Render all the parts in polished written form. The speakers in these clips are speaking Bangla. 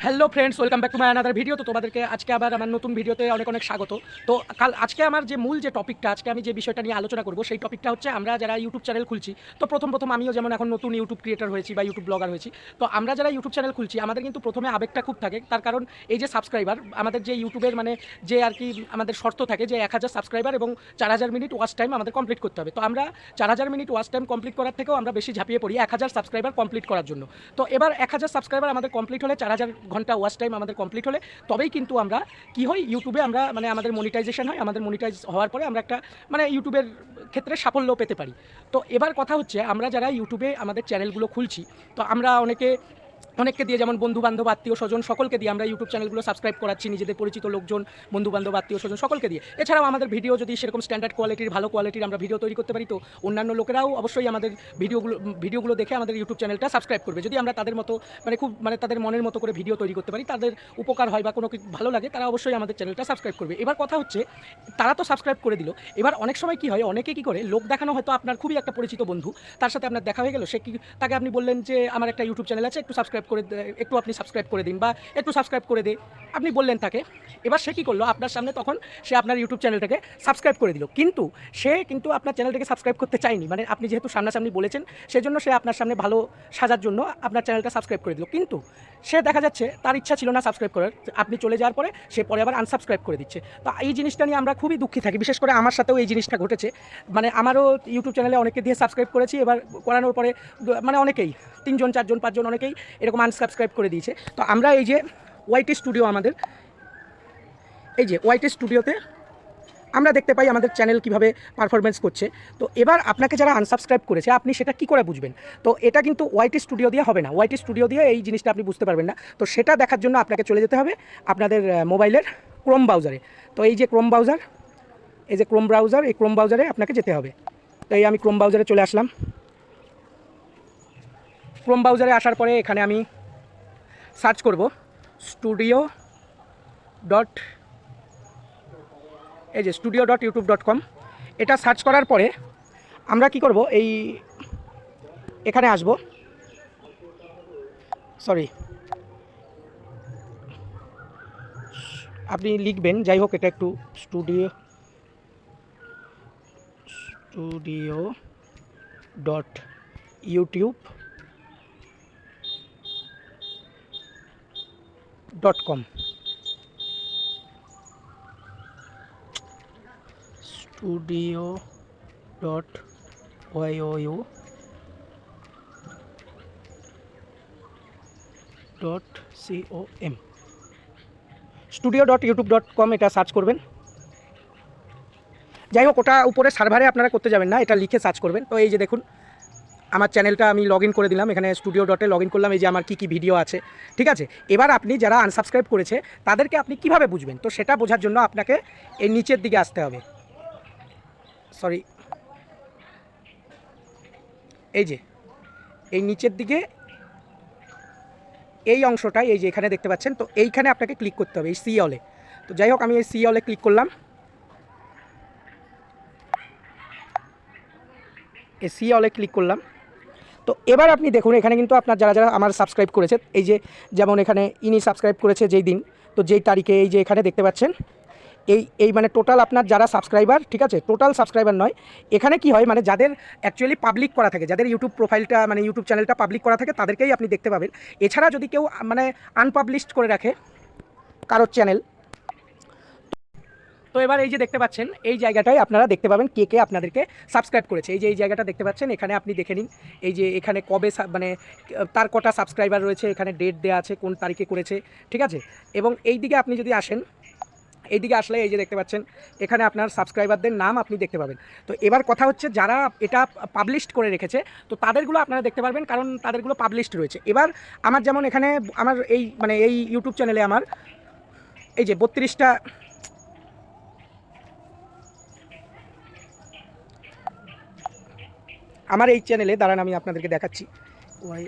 Hello friends, welcome back to my another video. তো তোমাদেরকে আজকে আবার আমার নতুন ভিডিওতে অনেক অনেক স্বাগত। তো আজকে আমার যে মূল যে টপিকটা, আজকে আমি যে বিষয়টা নিয়ে আলোচনা করব, সেই টপিকটা হচ্ছে আমরা যারা ইউটিউব চ্যানেল খুলছি। তো প্রথম আমিও যেমন এখন নতুন ইউটিউব ক্রিয়েটার হয়েছি বা ইউটিউব ব্লগার হয়েছি। তো আমরা যারা ইউটিউব চ্যানেল খুলছি, আমাদের কিন্তু প্রথমে আবেগটা খুব থাকে। তার কারণ এই যে সাবস্ক্রাইবার, আমাদের যে ইউটিউবের মানে যে আর কি আমাদের শর্ত থাকে যে 1000 সাবস্ক্রাইবার এবং 4000 মিনিট ওয়াচ টাইম আমাদের কমপ্লিট করতে হবে। তো আমরা 4000 মিনিট ওয়াচ টাইম কমপ্লিট করার থেকেও আমরা বেশি ঝাঁপিয়ে পড়ি 1000 সাবস্ক্রাইবার কমপ্লিট করার জন্য। তো এবার 1000 সাবস্ক্রাইবার আমাদের কমপ্লিট হলে, 4000 ঘন্টা ওয়াচ টাইম আমাদের কমপ্লিট হলে তবেই কিন্তু আমরা কি হয়, ইউটিউবে আমরা মানে আমাদের মনিটাইজেশন হয়। আমাদের মনিটাইজ হওয়ার পরে আমরা একটা মানে ইউটিউবের ক্ষেত্রে সাফল্য পেতে পারি। তো এবার কথা হচ্ছে, আমরা যারা ইউটিউবে আমাদের চ্যানেলগুলো খুলছি, তো আমরা অনেককে দিয়ে, যেমন বন্ধুবান্ধব, আত্মীয় স্বজন, সকলকে দিয়ে আমরা ইউটিউব চ্যানেলগুলো সাবস্ক্রাইব করাচ্ছি, নিজেদের পরিচিত লোকজন, বন্ধুবান্ধব, আত্মীয় স্বজন সকলকে দিয়ে। এছাড়াও আমাদের ভিডিও যদি সেরকম স্ট্যান্ডার্ড কোয়ালিটির, ভালো কোয়ালিটির আমরা ভিডিও তৈরি করতে পারি, তো অন্যান্য লোকেরাও অবশ্যই আমাদের ভিডিওগুলো দেখে আমাদের ইউটিউব চ্যানেলটা সাবস্ক্রাইব করবে। যদি আমরা তাদের মতো খুব তাদের মনের মতো করে ভিডিও তৈরি করতে পারি, তাদের উপকার হয় বা কোনো কিছু ভালো লাগে, তারা অবশ্যই আমাদের চ্যানেলটা সাবস্ক্রাইব করবে। এবার কথা হচ্ছে, তারা তো সাবস্ক্রাইব করে দিল, এবার অনেক সময় কি হয়, অনেকে কি করে, লোক দেখানো হয়তো আপনার খুবই একটা পরিচিত বন্ধু, তার সাথে আপনার দেখা হয়ে গেল, সে কি তাকে আপনি বললেন যে আমার একটা ইউটিউব চ্যানেল আছে, একটু সাবস্ক্রাইব করে একটু আপনি সাবস্ক্রাইব করে দিন বা একটু সাবস্ক্রাইব করে দে, আপনি বললেন তাকে। এবার সে কী করলো, আপনার সামনে তখন সে আপনার ইউটিউব চ্যানেলটাকে সাবস্ক্রাইব করে দিল, কিন্তু সে কিন্তু আপনার চ্যানেলটাকে সাবস্ক্রাইব করতে চায়নি। মানে আপনি যেহেতু সামনাসামনি বলেছেন, সেজন্য সে আপনার সামনে ভালো সাজার জন্য আপনার চ্যানেলটা সাবস্ক্রাইব করে দিল, কিন্তু সে দেখা যাচ্ছে তার ইচ্ছা ছিল না সাবস্ক্রাইব করার। আপনি চলে যাওয়ার পরে সে পরে আবার আনসাবস্ক্রাইব করে দিচ্ছে। তো এই জিনিসটা নিয়ে আমরা খুবই দুঃখী থাকি, বিশেষ করে আমার সাথেও এই জিনিসটা ঘটেছে। মানে আমারও ইউটিউব চ্যানেলে অনেকে দিয়ে সাবস্ক্রাইব করেছি, এবার করানোর পরে অনেকেই 3জন 4জন 5জন অনেকেই এরকম আনসাবস্ক্রাইব করে দিয়েছে। তো আমরা এই যে ওয়াইটি স্টুডিও, আমাদের এই যে ওয়াইটি স্টুডিওতে আমরা দেখতে পাই আমাদের চ্যানেল কিভাবে পারফরমেন্স করছে। তো এবার আপনাকে যারা আনসাবস্ক্রাইব করেছে, আপনি সেটা কী করে বুঝবেন? তো এটা কিন্তু ওয়াইটি স্টুডিও দিয়ে হবে না, ওয়াইটি স্টুডিও দিয়ে এই জিনিসটা আপনি বুঝতে পারবেন না। তো সেটা দেখার জন্য আপনাকে চলে যেতে হবে আপনাদের মোবাইলের ক্রোম ব্রাউজারে। তো এই যে ক্রোম ব্রাউজার, এই যে ক্রোম ব্রাউজার, এই ক্রোম ব্রাউজারে আপনাকে যেতে হবে। তো এই আমি ক্রোম ব্রাউজারে চলে আসলাম। ক্রোম ব্রাউজারে আসার পরে এখানে আমি সার্চ করব স্টুডিও ডট, এই যে studio.youtube.com। এটা সার্চ করার পরে আমরা কি করব, এই এখানে আসব, সরি আপনি লিখবেন, যাই হোক এটা একটু studio dot YouTube .com, studio dot YO dot com, studio.youtube.com এটা সার্চ করবেন। যাই হোক, ওটা উপরে সার্ভারে আপনারা করতে যাবেন না, এটা লিখে সার্চ করবেন। তো এই যে দেখুন, আমার চ্যানেলটা আমি লগ ইন করে দিলাম, এখানে স্টুডিও ডটে লগ ইন করলাম। এই যে আমার কী কী ভিডিও আছে, ঠিক আছে। এবার আপনি যারা আনসাবস্ক্রাইব করেছে তাদেরকে আপনি কিভাবে বুঝবেন? তো সেটা বোঝার জন্য আপনাকে এই নিচের দিকে আসতে হবে, সরি এই যে এই নিচের দিকে এই অংশটাই, এই যে এখানে দেখতে পাচ্ছেন, তো এইখানে আপনাকে ক্লিক করতে হবে, এই সি অলে। তো যাই হোক, আমি এই সি অলে ক্লিক করলাম, এই সি অলে ক্লিক করলাম। তো এবার আপনি দেখুন, এখানে কিন্তু আপনার যারা যারা আমার সাবস্ক্রাইব করেছে, এই যে যেমন এখানে ইনি সাবস্ক্রাইব করেছে যেই দিন, তো যেই তারিখে, এই যে এখানে দেখতে পাচ্ছেন, এই মানে টোটাল আপনার যারা সাবস্ক্রাইবার, ঠিক আছে, টোটাল সাবস্ক্রাইবার নয়। এখানে কি হয়, মানে যাদের অ্যাকচুয়ালি পাবলিক করা থাকে, যাদের ইউটিউব প্রোফাইলটা মানে ইউটিউব চ্যানেলটা পাবলিক করা থাকে, তাদেরকেই আপনি দেখতে পাবেন। এছাড়া যদি কেউ মানে আনপাবলিশড করে রাখে কারোর চ্যানেল, তো এবার এই যে দেখতে পাচ্ছেন, এই জায়গাটায় আপনারা দেখতে পাবেন কে কে আপনাদেরকে সাবস্ক্রাইব করেছে। এই যে এই জায়গাটা দেখতে পাচ্ছেন, এখানে আপনি দেখে নিন, এই যে এখানে কবে মানে তার কটা সাবস্ক্রাইবার রয়েছে, এখানে ডেট দেওয়া আছে, কোন তারিখে করেছে, ঠিক আছে। এবং এই দিকে আপনি যদি আসেন, এই দিকে আসলে এই যে দেখতে পাচ্ছেন, এখানে আপনার সাবস্ক্রাইবারদের নাম আপনি দেখতে পাবেন। তো এবার কথা হচ্ছে, যারা এটা পাবলিশড করে রেখেছে, তো তাদেরগুলো আপনারা দেখতে পারবেন, কারণ তাদেরগুলো পাবলিশড রয়েছে। এবার আমার যেমন এখানে আমার এই মানে এই ইউটিউব চ্যানেলে আমার এই যে 32টা, আমার এই চ্যানেলে দাঁড়ান আমি আপনাদেরকে দেখাচ্ছি। ওয়াই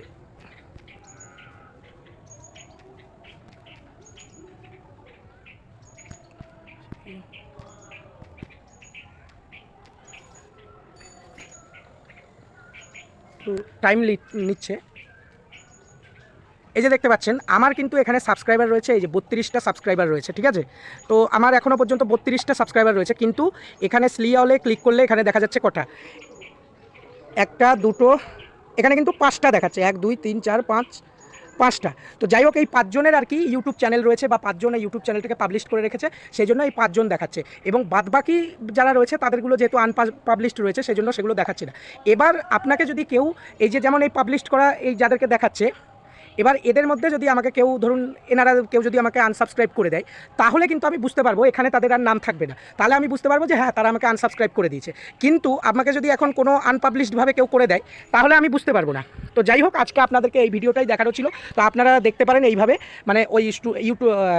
টাইম নিচ্ছে, এই যে দেখতে পাচ্ছেন আমার কিন্তু এখানে সাবস্ক্রাইবার রয়েছে, এই যে 32টা সাবস্ক্রাইবার রয়েছে, ঠিক আছে। তো আমার এখনও পর্যন্ত 32টা সাবস্ক্রাইবার রয়েছে, কিন্তু এখানে স্লি অলে ক্লিক করলে এখানে দেখা যাচ্ছে কটা, একটা দুটো, এখানে কিন্তু 5টা দেখাচ্ছে, 1 2 3 4 5, 5টা। তো যাই হোক, এই 5 জনের আর কি ইউটিউব চ্যানেল রয়েছে, বা 5 জন এই ইউটিউব চ্যানেলটাকে পাবলিশ করে রেখেছে, সেই জন্য এই 5 জন দেখাচ্ছে। এবং বাদবাকি যারা রয়েছে তাদেরগুলো যেহেতু আনপাবলিশড রয়েছে, সেই জন্য সেগুলো দেখাচ্ছে না। এবার আপনাকে যদি কেউ, এই যে যেমন এই পাবলিশ করা এই যাদেরকে দেখাচ্ছে, এবার এদের মধ্যে যদি আমাকে কেউ, ধরুন এনারা কেউ যদি আমাকে আনসাবস্ক্রাইব করে দেয়, তাহলে কিন্তু আমি বুঝতে পারবো এখানে তাদের আর নাম থাকবে না, তাহলে আমি বুঝতে পারবো যে হ্যাঁ তারা আমাকে আনসাবস্ক্রাইব করে দিয়েছে। কিন্তু আমাকে যদি এখন কোনো আনপাবলিশডভাবে কেউ করে দেয়, তাহলে আমি বুঝতে পারবো না। তো যাই হোক, আজকে আপনাদেরকে এই ভিডিওটাই দেখানো ছিল। তো আপনারা দেখতে পারেন এইভাবে, মানে ওই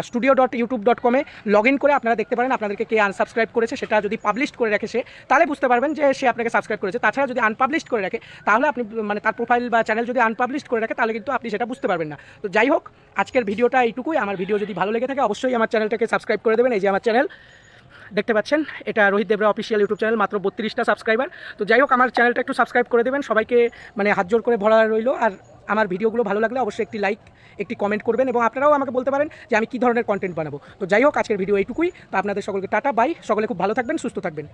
studio.youtube.com-এ লগ ইন করে আপনারা দেখতে পারেন আপনাদেরকে কে আনসাবস্ক্রাইব করেছে। সেটা যদি পাবলিশ করে রাখে সে, তাহলে বুঝতে পারবেন যে সে আপনাকে সাবস্ক্রাইব করেছে। তাছাড়া যদি আনপাবলিশ করে রাখে, তাহলে আপনি, মানে তার প্রোফাইল বা চ্যানেল যদি আনপাবলিশ করে রাখে, তাহলে কিন্তু আপনি সেটা বুঝতে পারবেন না। তো যাই হোক, আজকের ভিডিওটা এইটুকুই। আমার ভিডিও যদি ভালো লেগে থাকে, অবশ্যই আমার চ্যানেলটাকে সাবস্ক্রাইব করে দেবেন। এই যে আমার চ্যানেল দেখতে পাচ্ছেন, এটা Rohit Debra official YouTube channel, মাত্র 32টা সাবস্ক্রাইবার। তো যাই হোক, আমার চ্যানেলটা একটু সাবস্ক্রাইব করে দেবেন। সবাইকে মানে হাত জোর করে ভরা রইলো। আর আমার ভিডিওগুলো ভালো লাগলে অবশ্যই একটি লাইক, একটি কমেন্ট করবেন, এবং আপনারাও আমাকে বলতে পারেন যে আমি কী ধরনের কন্টেন্ট বানাবো। তো যাই হোক, আজকের ভিডিও এইটুকুই। তো আপনাদের সকলকে টাটা, বাই। সকলে খুব ভালো থাকবেন, সুস্থ থাকবেন।